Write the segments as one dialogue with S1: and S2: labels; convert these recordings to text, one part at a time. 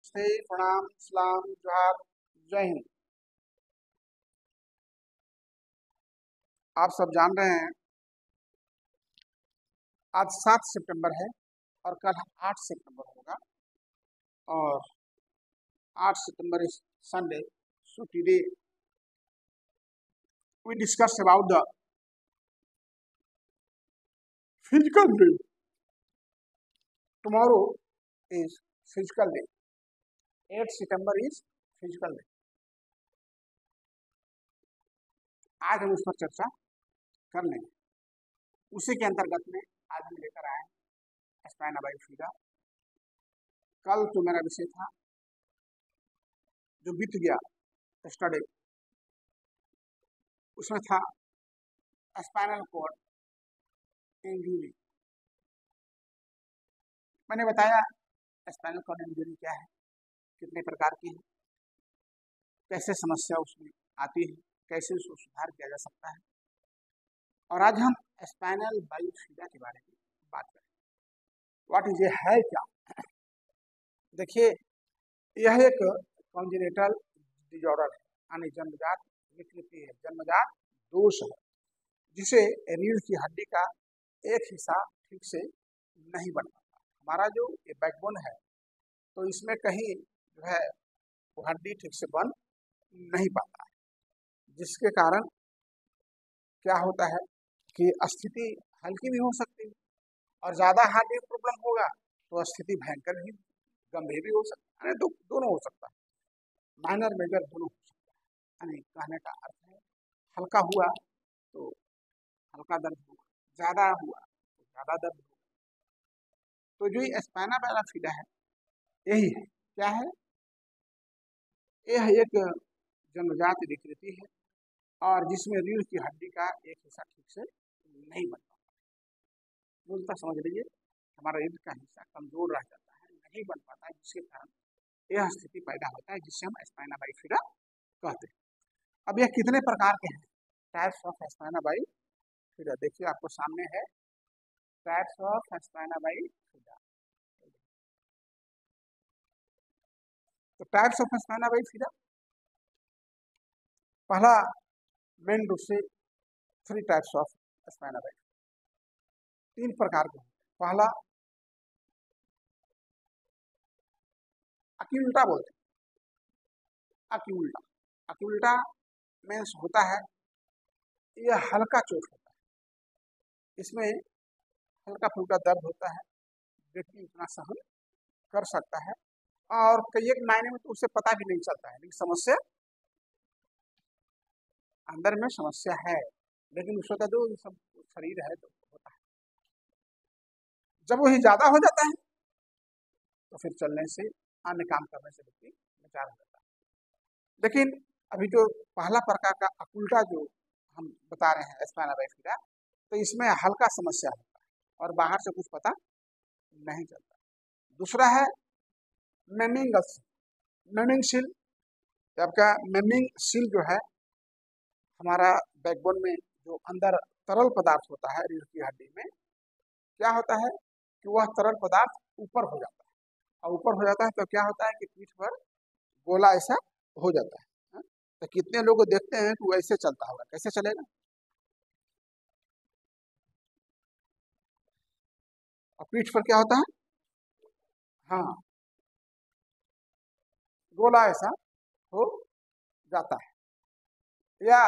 S1: नमस्ते, प्रणाम, सलाम, जोहार, जय हिंद। आप सब जान रहे हैं आज 7 सितंबर है और कल 8 सितंबर होगा और 8 सितंबर is Sunday, so today we discuss about the physical day. Tomorrow is physical day. 8 September is physical day. आज हम उस पर चर्चा कर लेंगे। उसी के अंतर्गत में आज हम लेकर आए स्पाइना बाइफिदा। कल तो मेरा विषय था जो बीत गया स्टडी, उसमें था स्पाइनल कॉर्ड इंजरी। मैंने बताया स्पाइनल कॉर्ड इंजरी क्या है, कितने प्रकार की है, कैसे समस्या उसमें आती है, कैसे उसको सुधार किया जा सकता है। और आज हम स्पाइनल बाइफिदा के बारे में बात करें। व्हाट इज, ये है क्या? देखिए, यह एक कॉन्जेनिटल डिजॉर्डर है, यानी जन्मजात विकृति है, जन्मजात दोष है, जिसे रीढ़ की हड्डी का एक हिस्सा ठीक से नहीं बन पाता। हमारा जो ये बैकबोन है, तो इसमें कहीं जो है वो हड्डी ठीक से बन नहीं पाता है, जिसके कारण क्या होता है कि स्थिति हल्की भी हो सकती है और ज़्यादा हार्ड प्रॉब्लम होगा तो स्थिति भयंकर भी, गंभीर भी हो सकता है, यानी दोनों हो सकता है, माइनर मेजर दोनों हो सकता है। यानी कहने का अर्थ है हल्का हुआ तो हल्का दर्द होगा, ज़्यादा हुआ तो ज़्यादा दर्द होगा। तो जो ये स्पाइना बाइफिदा है यही है। क्या है? यह एक जन्मजात विकृति है और जिसमें रीढ़ की हड्डी का एक हिस्सा ठीक से नहीं बन पाता। मूलतः समझ लीजिए, हमारा रीढ़ का हिस्सा कमजोर रह जाता है, नहीं बन पाता है, जिसके कारण यह स्थिति पैदा होता है जिससे हम स्पाइना बाइफिदा कहते हैं। अब यह कितने प्रकार के हैं? टाइप्स ऑफ स्पाइना बाइफिदा देखिए आपको सामने है, टाइप्स ऑफ स्पाइना बाइफिदा। तो टाइप्स ऑफ स्पाइना बाइफिदा, पहला मेन रूप से 3 टाइप्स ऑफ स्पाइना बाइफिदा, 3 प्रकार के। पहला अक्यूल्टा बोलते हैं, अक्यूल्टा। अक्यूल्टा मीन्स होता है यह हल्का चोट होता है, इसमें हल्का फुल्का दर्द होता है, व्यक्ति उतना सहन कर सकता है और कई एक मायने में तो उसे पता भी नहीं चलता है, लेकिन समस्या अंदर में समस्या है, लेकिन उसका तो जो सब शरीर है तो होता है। जब वही ज्यादा हो जाता है तो फिर चलने से, अन्य काम करने से व्यक्ति लाचार हो जाता है। लेकिन अभी जो पहला प्रकार का अक्यूल्टा जो हम बता रहे हैं स्पाइना बाइफिदा, तो इसमें हल्का समस्या होता है और बाहर से कुछ पता नहीं चलता। दूसरा है मेमिंग सील। आपका मेमिंग सील जो है हमारा बैकबोन में जो अंदर तरल पदार्थ होता है रीढ़ की हड्डी में, क्या होता है कि वह तरल पदार्थ ऊपर हो जाता है, और ऊपर हो जाता है तो क्या होता है कि पीठ पर गोला ऐसा हो जाता है। तो कितने लोग देखते हैं कि वो ऐसे चलता होगा, कैसे चलेगा? और पीठ पर क्या होता है? हाँ, गोला ऐसा हो जाता है, या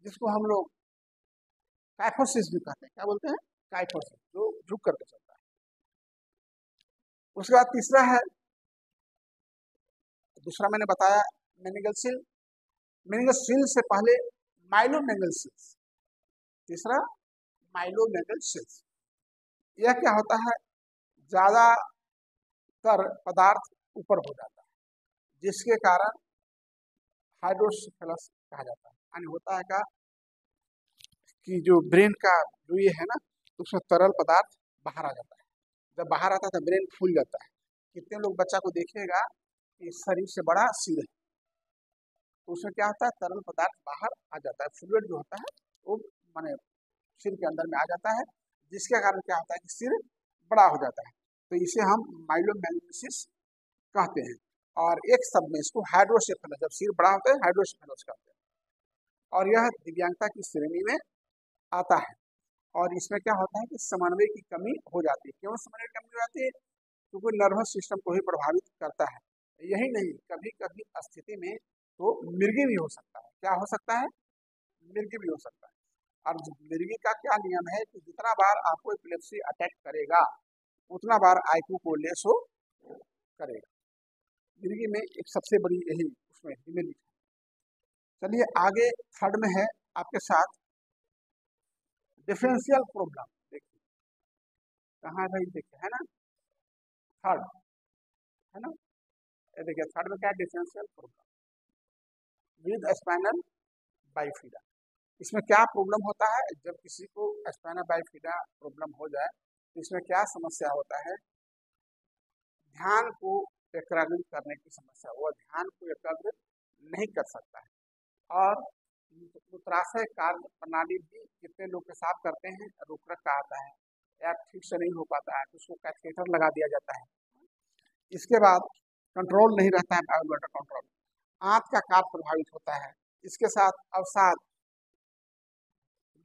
S1: जिसको हम लोग काइफोसिस भी कहते हैं। क्या बोलते हैं? काइफोसिस, जो झुक करके चलता है। उसके बाद तीसरा है, दूसरा मैंने बताया मेनिंगल सील। मेनिंगल सील से पहले माइलोमेनिंगल सील्स, तीसरा माइलोमेनिंगल सील्स। यह क्या होता है? ज्यादातर पदार्थ ऊपर हो जाता है, जिसके कारण हाइड्रोसेफेलस कहा जाता है। यानी होता है का कि जो ब्रेन का जो ये है ना, तो उसमें तरल पदार्थ बाहर आ जाता है। जब बाहर आता है तो ब्रेन फूल जाता है। कितने लोग बच्चा को देखिएगा कि शरीर से बड़ा सिर है, तो उसमें क्या होता है? तरल पदार्थ बाहर आ जाता है, फ्लूइड जो होता है वो माने सिर के अंदर में आ जाता है, जिसके कारण क्या होता है कि सिर बड़ा हो जाता है। तो इसे हम माइलोमेलानिसिस कहते हैं। और एक शब्द में इसको हाइड्रोसेफेलस, जब सिर बड़ा होता है हाइड्रोसेफेलस कहते हैं। और यह दिव्यांगता की श्रेणी में आता है। और इसमें क्या होता है कि समन्वय की कमी हो जाती है। क्यों समन्वय की कमी हो जाती है? क्योंकि नर्वस सिस्टम को ही प्रभावित करता है। यही नहीं, कभी कभी स्थिति में तो मिर्गी भी हो सकता है। क्या हो सकता है? मिर्गी भी हो सकता है। और मिर्गी का क्या नियम है कि जितना बार आपको एपिलेप्सी अटैक करेगा उतना बार आईक्यू को लेस हो करेगा। मिर्गी में एक सबसे बड़ी यही उसमें मिर्गी। चलिए आगे थर्ड में है आपके साथ डिफरेंशियल प्रॉब्लम। देखिए कहाँ भाई, देखिए है ना थर्ड, है ना, ये देखिए थर्ड में क्या differential problem with spinal bifida. इसमें क्या प्रॉब्लम होता है? जब किसी को स्पाइनल बाइफिडा प्रॉब्लम हो जाए तो इसमें क्या समस्या होता है? ध्यान को एकाग्रित करने की समस्या, वो ध्यान को एकाग्रित नहीं कर सकता है। और मूत्राशय कार्य प्रणाली भी कितने लोग पेशाब करते हैं रुक का आता है या ठीक से नहीं हो पाता है तो उसको कैथेटर लगा दिया जाता है। इसके बाद कंट्रोल नहीं रहता है, बाउल वाटर कंट्रोल, आंत का कार्य प्रभावित होता है। इसके साथ अवसाद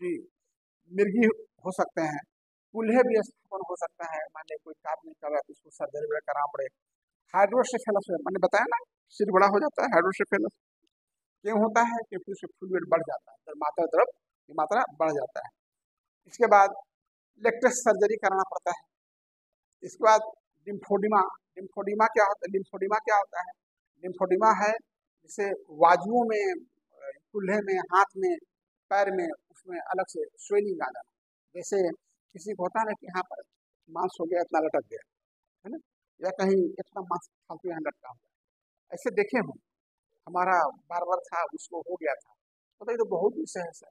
S1: जी, मिर्गी हो सकते हैं, कूल्हे भी स्थापन हो सकता है। मान लीजिए कोई काम नहीं कर रहा है तो उसको सर्जरी वगैरह कराना पड़े। हाइड्रोसेफेलस मैंने बताया ना, सिर बड़ा हो जाता है हाइड्रोसेफेलस। क्यों होता है? क्योंकि उससे फ्लूइड बढ़ जाता है, मात्रा द्रव की मात्रा बढ़ जाता है। इसके बाद लेक्टस सर्जरी कराना पड़ता है। इसके बाद लिम्फोडिमा, लिम्फोडिमा क्या होता है? लिम्फोडिमा क्या होता है? लिम्फोडिमा है जिसे बाजुओं में, कुल्हे में, हाथ में, पैर में, उसमें अलग से स्वेलिंग आ जाना। जैसे किसी को होता है ना कि यहाँ पर मांस हो गया, इतना लटक गया, है ना, या कहीं इतना मांस फालतू यहाँ लटका हुआ, ऐसे देखे हूँ। हमारा बार था, उसको हो गया था, तो ये तो बहुत विषय है सर।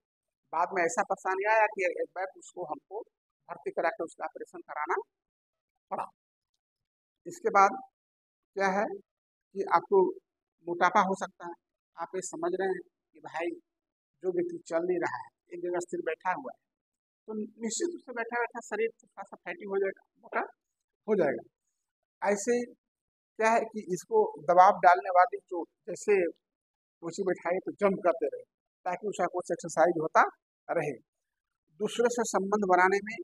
S1: बाद में ऐसा परेशानी आया कि एक बार उसको हमको भर्ती करा के उसका ऑपरेशन कराना पड़ा। इसके बाद क्या है कि आपको मोटापा हो सकता है। आप ये समझ रहे हैं कि भाई जो व्यक्ति चल नहीं रहा है, एक जगह स्थिर बैठा हुआ है, तो निश्चित रूप से बैठा बैठा शरीर थोड़ा सा फैटी हो जाएगा, मोटा हो जाएगा। ऐसे क्या है कि इसको दबाव डालने वाली जो, जैसे कुर्सी बैठाए तो जंप करते रहे ताकि उसका कुछ एक्सरसाइज होता रहे। दूसरे से संबंध बनाने में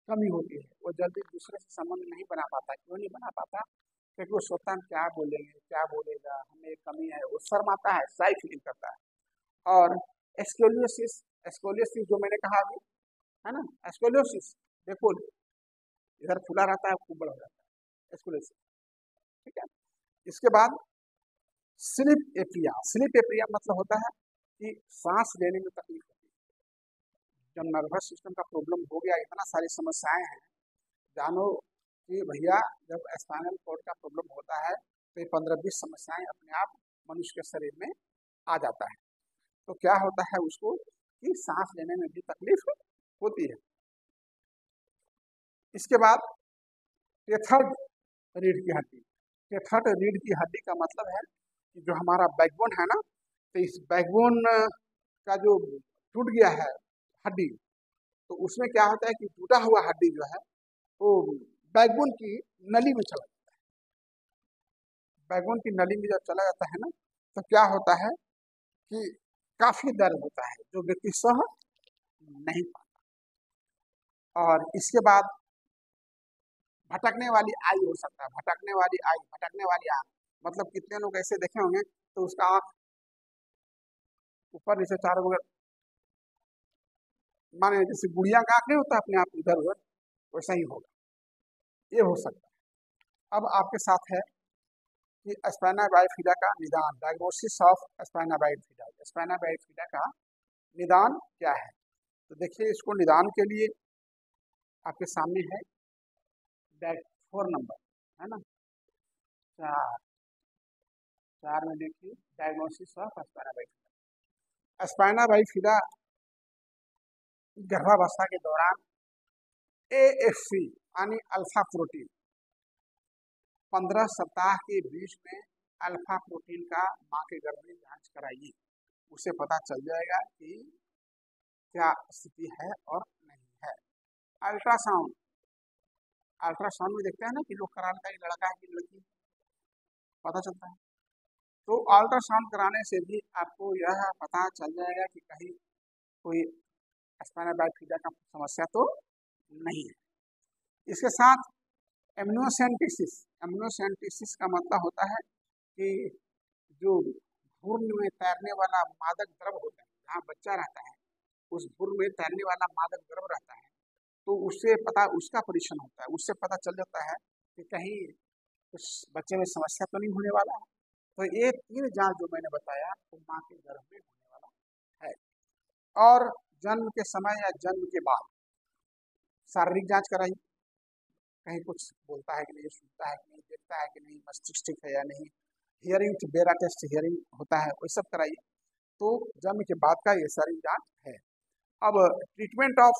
S1: कमी होती है, वो जल्दी दूसरे से संबंध नहीं बना पाता। क्यों नहीं बना पाता? क्योंकि वो सोचता है क्या बोलेंगे, क्या बोलेगा, हमें कमी है, वो शर्माता है, शाई फीलिंग करता है। और स्कोलियोसिस, स्कोलियोसिस जो मैंने कहा अभी, है ना, स्कोलियोसिस देखो इधर खुला रहता है, खूब बड़ा हो जाता है स्कोलियोसिस, ठीक है। इसके बाद स्लिप एपिया, स्लिप एपिया मतलब होता है कि सांस लेने में तकलीफ होती है। जब नर्वस सिस्टम का प्रॉब्लम हो गया, इतना सारी समस्याएं हैं, जानो कि भैया जब स्पाइनल कॉर्ड का प्रॉब्लम होता है तो ये 15-20 समस्याएं अपने आप मनुष्य के शरीर में आ जाता है। तो क्या होता है उसको कि सांस लेने में भी तकलीफ होती है। इसके बाद टेथर्ड रीढ़ की हड्डी, टेथर्ड रीढ़ की हड्डी का मतलब है कि जो हमारा बैकबोन है ना, तो इस बैकबोन का जो टूट गया है हड्डी, तो उसमें क्या होता है कि टूटा हुआ हड्डी जो है वो बैकबोन की नली में चला जाता है। बैकबोन की नली में जब चला जाता है ना, तो क्या होता है कि काफी दर्द होता है जो व्यक्ति सह नहीं पाता। और इसके बाद भटकने वाली आई हो सकता है, भटकने वाली आई, भटकने वाली आंख, मतलब कितने लोग ऐसे देखे होंगे तो उसका आंख ऊपर नीचे चारों बगल, माने जैसे गुड़िया का आंख नहीं होता अपने आप इधर उधर, वैसा ही होगा, ये हो सकता है। अब आपके साथ है कि स्पाइना बाइफिडा का निदान, diagnosis of spina bifida, spina bifida का निदान क्या है? तो देखिए इसको निदान के लिए आपके सामने है 4 नंबर, है ना, 4 4 में देखिए diagnosis of spina bifida. Spina bifida गर्भावस्था के दौरान AFP यानी अल्फा प्रोटीन, 15 सप्ताह के बीच में अल्फा प्रोटीन का माँ के गर्भ में जांच कराइए, उसे पता चल जाएगा कि क्या स्थिति है और नहीं है। अल्ट्रासाउंड अल्ट्रासाउंड में देखते हैं ना कि लोग करा लेता है कि लड़का है कि लड़की, पता चलता है। तो अल्ट्रासाउंड कराने से भी आपको यह पता चल जाएगा कि कहीं कोई स्पाइनल बाइफिडा का समस्या तो नहीं है। इसके साथ एमनियोसेंटेसिस, एमनियोसेंटेसिस का मतलब होता है कि जो भ्रूण में तैरने वाला मादक द्रव होता है, जहाँ बच्चा रहता है उस भ्रूण में तैरने वाला मादक द्रव रहता है, तो उससे पता, उसका परीक्षण होता है, उससे पता चल जाता है कि कहीं कुछ बच्चे में समस्या तो नहीं होने वाला है। तो ये 3 जांच जो मैंने बताया वो माँ के गर्भ में होने वाला है। और जन्म के समय या जन्म के बाद शारीरिक जांच कराई, कहीं कुछ बोलता है कि नहीं, सुनता है कि नहीं, देखता है कि नहीं, मस्तिष्क ठीक है या नहीं, हियरिंग, बेरा टेस्ट हियरिंग होता है, वो सब कराइए। तो जन्म के बाद का ये सारी जांच है। अब treatment of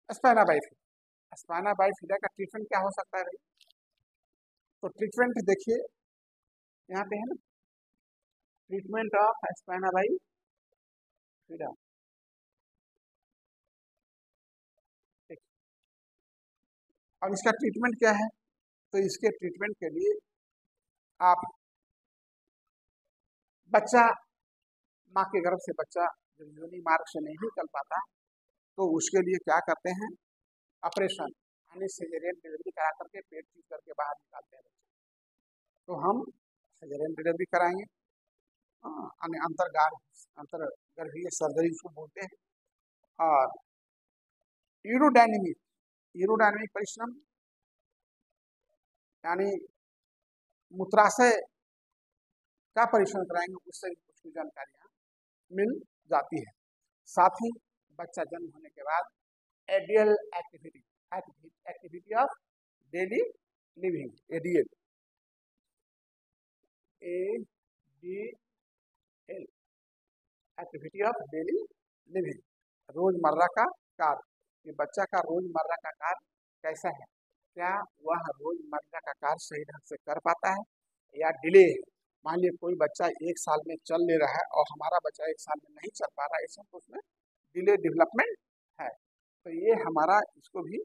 S1: spina bifida, spina bifida का ट्रीटमेंट क्या हो सकता है भाई? तो ट्रीटमेंट देखिए यहाँ पे है ना, ट्रीटमेंट ऑफ स्पाइना बाइफिडा। अब इसका ट्रीटमेंट क्या है? तो इसके ट्रीटमेंट के लिए आप बच्चा, माँ के गर्भ से बच्चा जब योनि मार्ग से नहीं निकल पाता तो उसके लिए क्या करते हैं, ऑपरेशन यानी सिजेरियन डिलीवरी करा करके पेट चीज करके बाहर निकालते हैं बच्चे। तो हम सिजेरियन डिलीवरी कराएंगे, अंतर्गर्भीय सर्जरी उसको बोलते हैं। और यूरोडायनेमिक, यूरोडायनेमिक परिश्रम यानी मूत्राशय का परीक्षण कराएंगे, उससे कुछ जानकारियाँ मिल जाती है। साथ ही बच्चा जन्म होने के बाद ADL activity, activity of daily living, ADL, ADL, activity of daily living, रोजमर्रा का कार्य, कि बच्चा का रोजमर्रा का कार्य कैसा है, क्या वह रोजमर्रा का कार्य सही ढंग से कर पाता है या डिले है। मान लीजिए कोई बच्चा 1 साल में चल ले रहा है और हमारा बच्चा 1 साल में नहीं चल पा रहा है, ऐसा तो उसमें डिले डेवलपमेंट है। तो ये हमारा इसको भी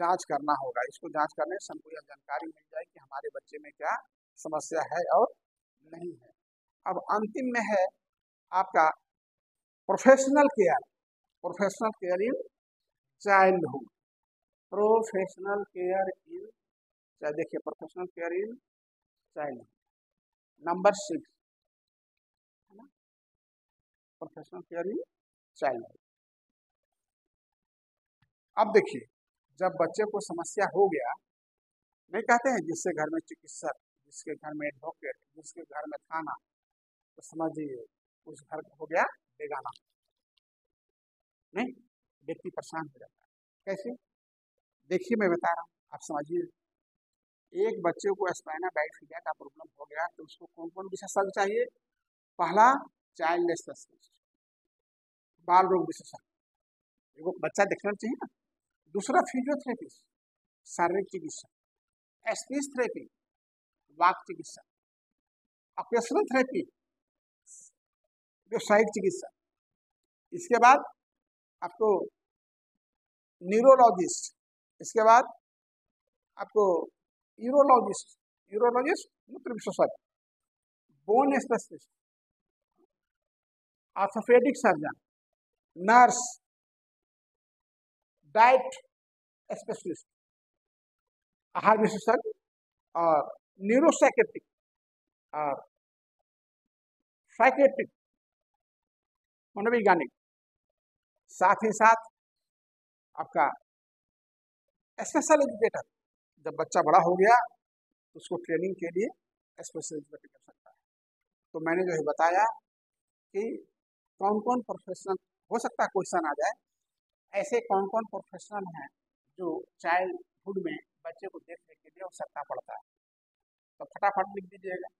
S1: जांच करना होगा। इसको जांच करने से हमको यह जानकारी मिल जाए कि हमारे बच्चे में क्या समस्या है और नहीं है। अब अंतिम में है आपका professional care, professional care in childhood, professional care in, देखिए professional care in childhood number 6 है ना, प्रोफेशनल केयर इन चाइल्डहुड। अब देखिए जब बच्चे को समस्या हो गया, नहीं कहते हैं जिसके घर में चिकित्सक, जिसके घर में एडवोकेट, जिसके घर में थाना, तो समझिए उस घर हो गया बेगाना। नहीं, व्यक्ति परेशान हो जाता है। कैसे? देखिए मैं बता रहा हूँ, आप समझिए। एक बच्चे को स्पाइना बाइफिडा का प्रॉब्लम हो गया तो उसको कौन कौन विशेषज्ञ चाहिए? पहला चाइल्ड स्पेशलिस्ट, बाल रोग विशेषज्ञ, वो बच्चा देखना चाहिए ना। दूसरा फिजियोथेरेपिस्ट, शारीरिक चिकित्सक, स्पीच थेरेपी, वाक चिकित्सक, ऑक्यूपेशनल थेरेपी, व्यावसायिक चिकित्सा। इसके बाद आपको न्यूरोलॉजिस्ट, इसके बाद आपको यूरोलॉजिस्ट, यूरोलॉजिस्ट मूत्र विशेषज्ञ, bone specialist, orthopaedic surgeon, nurse, diet specialist, आहार विशेषज्ञ, और न्यूरोसाइकेट्रिक और साइकेट्रिक, मनोवैज्ञानिक। साथ ही साथ आपका स्पेशल एजुकेटर, जब बच्चा बड़ा हो गया तो उसको ट्रेनिंग के लिए स्पेशल एजुकेटर कर सकता है। तो मैंने जो है बताया कि कौन कौन प्रोफेशनल हो सकता है, क्वेश्चन आ जाए, ऐसे कौन कौन प्रोफेशनल हैं जो चाइल्डहुड में बच्चे को देखने के लिए आवश्यकता पड़ता है। तो फटाफट लिख दीजिएगा।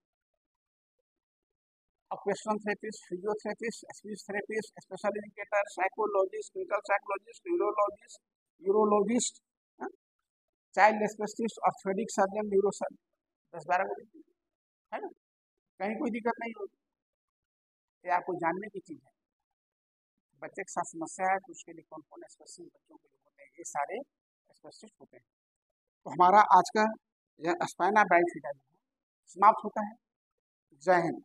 S1: Occupational therapist, physiotherapist, speech therapist, special educator, psychologist, clinical psychologist, neurologist, urologist, child specialist, orthopaedic surgeon, neuro surgeon, 10-12 को है ना। कहीं कोई दिक्कत नहीं होगी। ये आपको जानने की चीज़ है। बच्चे के साथ समस्या है तो उसके लिए कौन कौन स्पेशलिस्ट बच्चों के लिए होते हैं, ये सारे स्पेशलिस्ट होते हैं। तो हमारा आज का यह स्पाइना बाइफिडा समाप्त होता है। जय हिंद।